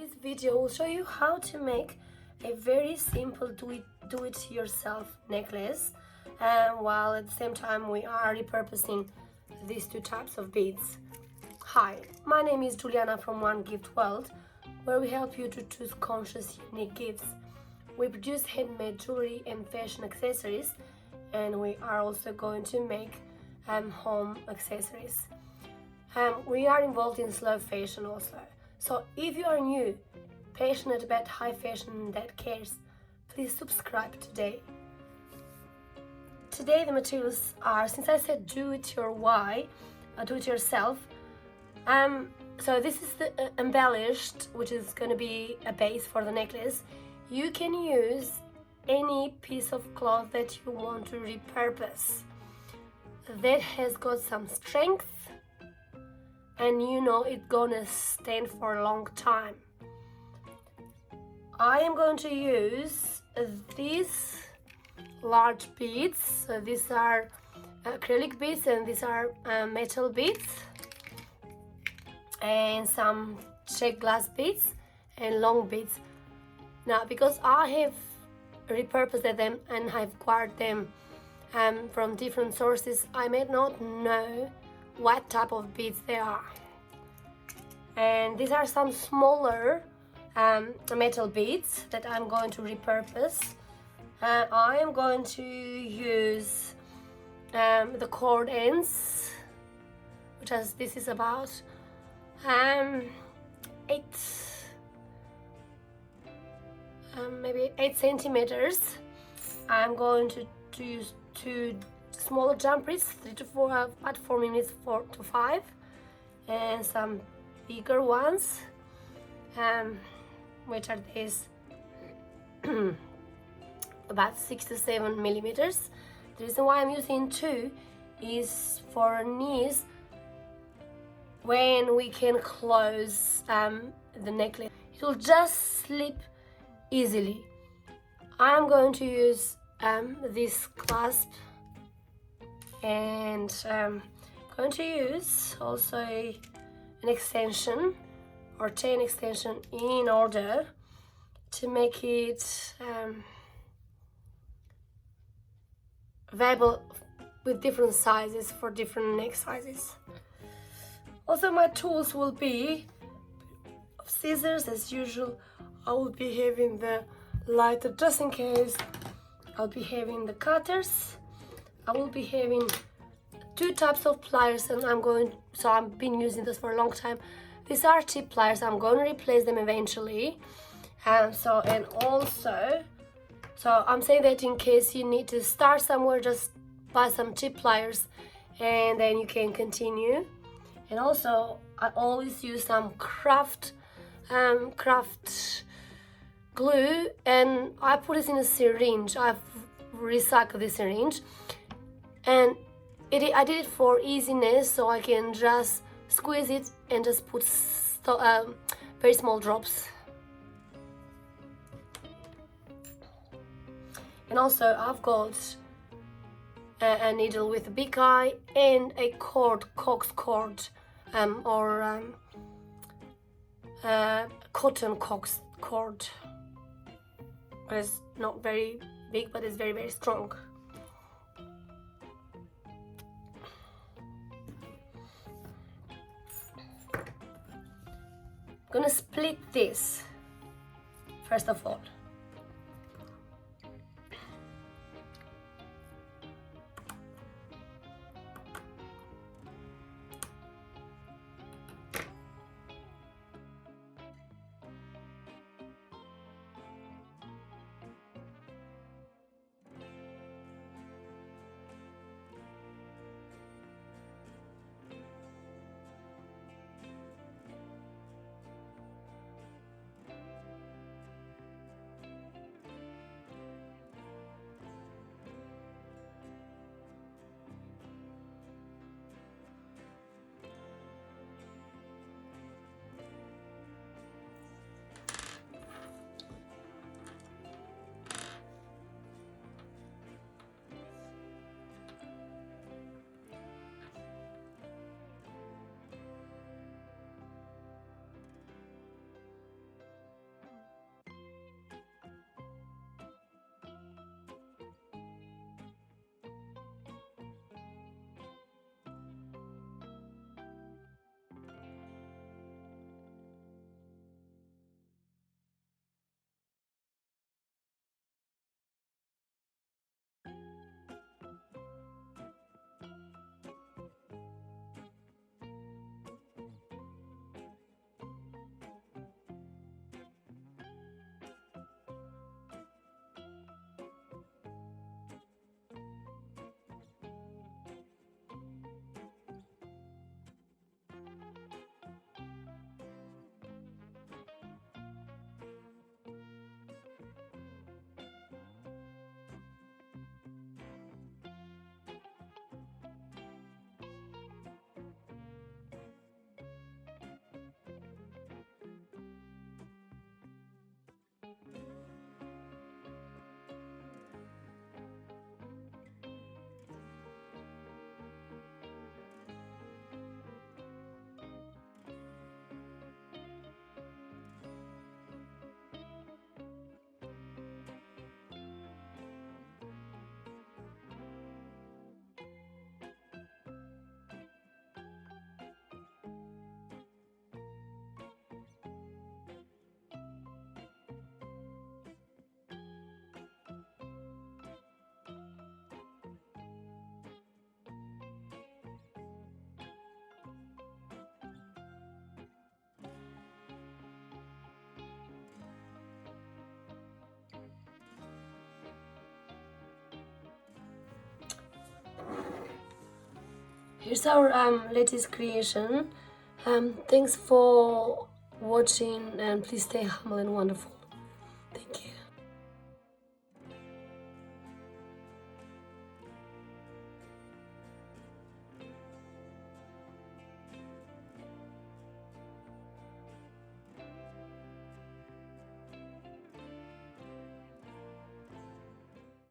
this video will show you how to make a very simple do-it-yourself necklace, while at the same time we are repurposing these two types of beads. Hi, my name is Juliana from One Gift World, where we help you to choose conscious, unique gifts. We produce handmade jewelry and fashion accessories, and we are also going to make home accessories. We are involved in slow fashion also. So if you are new, passionate about high fashion that cares, please subscribe today. Today the materials are, since I said do it yourself, so this is the embellished, which is going to be a base for the necklace. You can use any piece of cloth that you want to repurpose that has got some strength and you know it's gonna stand for a long time. I am going to use these large beads. So these are acrylic beads and these are metal beads, and some shake glass beads and long beads. Now, because I have repurposed them and I've acquired them from different sources, I may not know what type of beads they are. And these are some smaller metal beads that I'm going to repurpose. I am going to use the cord ends, which this is about 8 centimeters. I'm going to use two smaller jump reeds, 3 to 4, about 4 minutes, 4 to 5, and some bigger ones, which are these about 6 to 7 millimeters. The reason why I'm using two is for knees when we can close the necklace. It will just slip easily. I'm going to use this clasp, and I'm going to use also an extension or chain extension in order to make it viable with different sizes for different neck sizes. Also, my tools will be scissors as usual. I will be having the lighter just in case. I'll be having the cutters. I will be having two types of pliers, and I've been using this for a long time. These are cheap pliers. I'm going to replace them eventually. So I'm saying that in case you need to start somewhere, just buy some cheap pliers and then you can continue. And also I always use some craft glue, and I put it in a syringe. I've recycled the syringe, and I did it for easiness, so I can just squeeze it and just put very small drops. And also I've got a needle with a big eye and a cox cord, or cotton cox cord. It's not very big, but it's very, very strong. I'm gonna split this first of all. Here's our latest creation. Thanks for watching, and please stay humble and wonderful. Thank you.